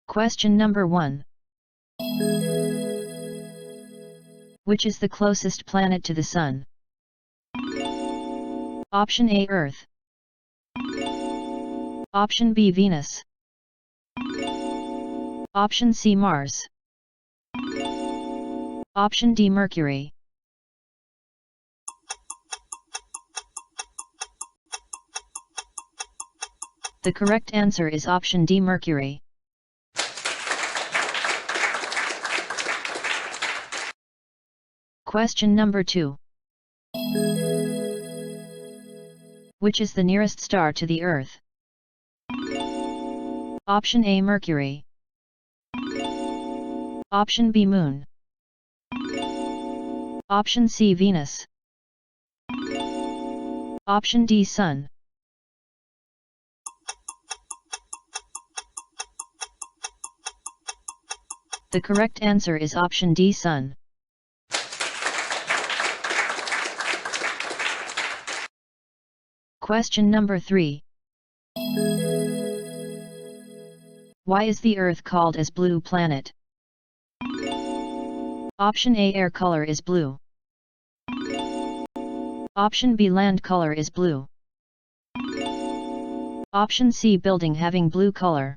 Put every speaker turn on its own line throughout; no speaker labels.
Question number 1. Which is the closest planet to the Sun? Option A Earth. Option B Venus. Option C Mars. Option D Mercury. The correct answer is option D Mercury. Question number 2. Which is the nearest star to the Earth? Option A Mercury. Option B Moon. Option C Venus. Option D Sun. The correct answer is option D Sun. Question number 3. Why is the Earth called as blue planet? Option A air color is blue. Option B land color is blue. Option C building having blue color.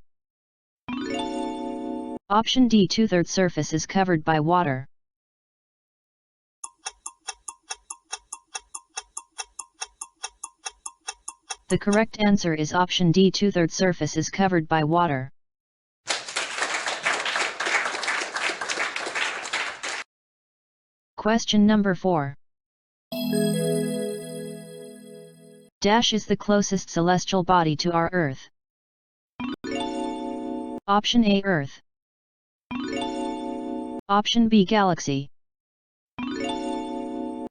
Option D 2/3 surface is covered by water. The correct answer is option D 2/3 surface is covered by water. Question number 4. Dash is the closest celestial body to our Earth. Option A Earth. Option B Galaxy.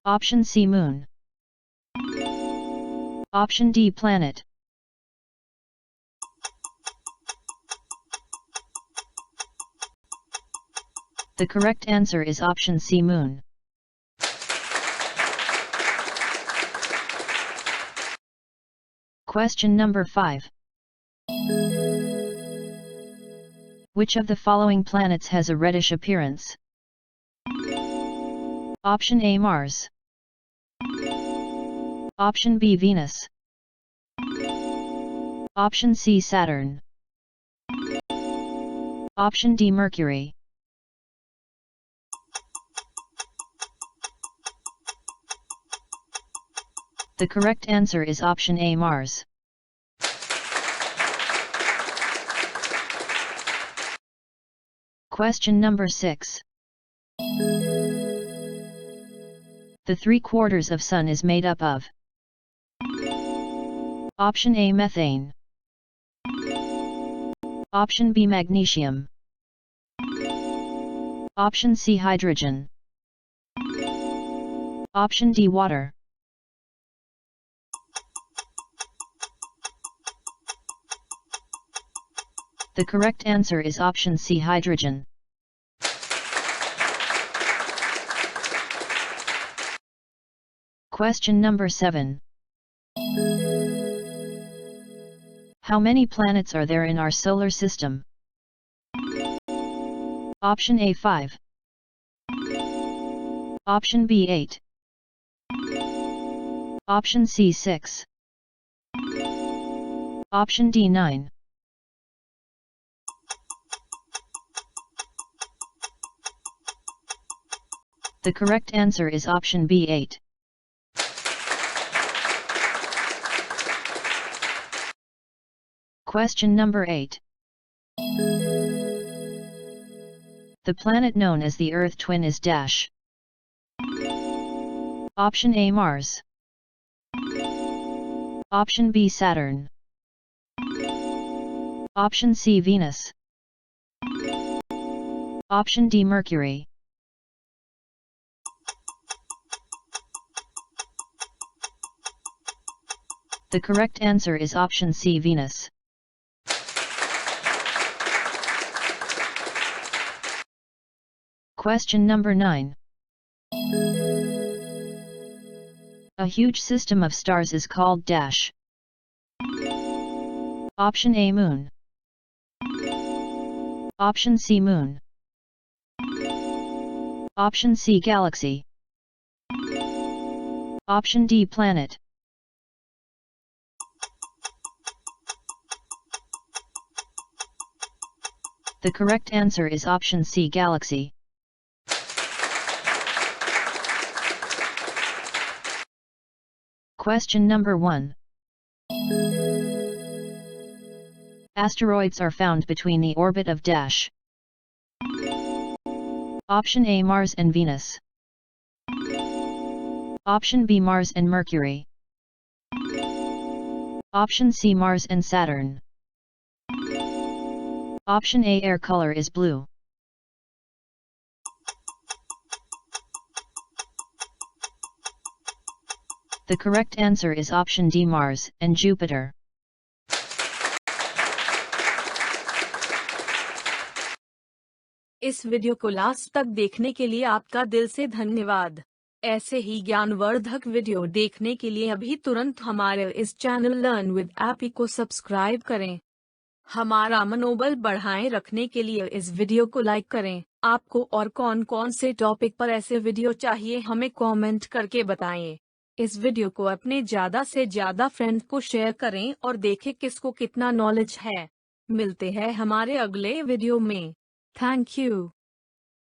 Option C Moon. Option D Planet. The correct answer is option C Moon. Question number 5. Which of the following planets has a reddish appearance? Option A Mars. Option B Venus. Option C Saturn. Option D Mercury. The correct answer is option A Mars. Question number 6. The 3/4 of Sun is made up of Option A methane. Option B magnesium. Option C hydrogen. Option D water. The correct answer is option C hydrogen. Question number 7. How many planets are there in our solar system? Option A 5. Option B 8. Option C 6. Option D 9. The correct answer is option B 8. Question number 8. The planet known as the Earth twin is dash. Option A Mars. Option B Saturn. Option C Venus. Option D Mercury. The correct answer is option C Venus. Question number 9. A huge system of stars is called dash. Option A Moon. Option C Moon. Option C Galaxy. Option D Planet. The correct answer is option C Galaxy. Question number 1. Asteroids are found between the orbit of dash. Option A Mars and Venus. Option B Mars and Mercury. Option C Mars and Saturn. Option A air color is blue. The correct answer is option D Mars and Jupiter.
इस video को last तक देखने के लिए आपका दिल से धन्यवाद। ऐसे ही ज्ञानवर्धक वीडियो देखने के लिए अभी तुरंत हमारे इस चैनल लर्न विद ऐप को सब्सक्राइब करें। हमारा मनोबल बढ़ाए रखने के लिए इस वीडियो को लाइक करें। आपको और कौन कौन से टॉपिक पर ऐसे वीडियो चाहिए हमें कमेंट करके बताएं। इस वीडियो को अपने ज़्यादा से ज़्यादा फ्रेंड को शेयर करें और देखें किसको कितना नॉलेज है। मिलते हैं हमारे अगले वीडियो में। Thank you.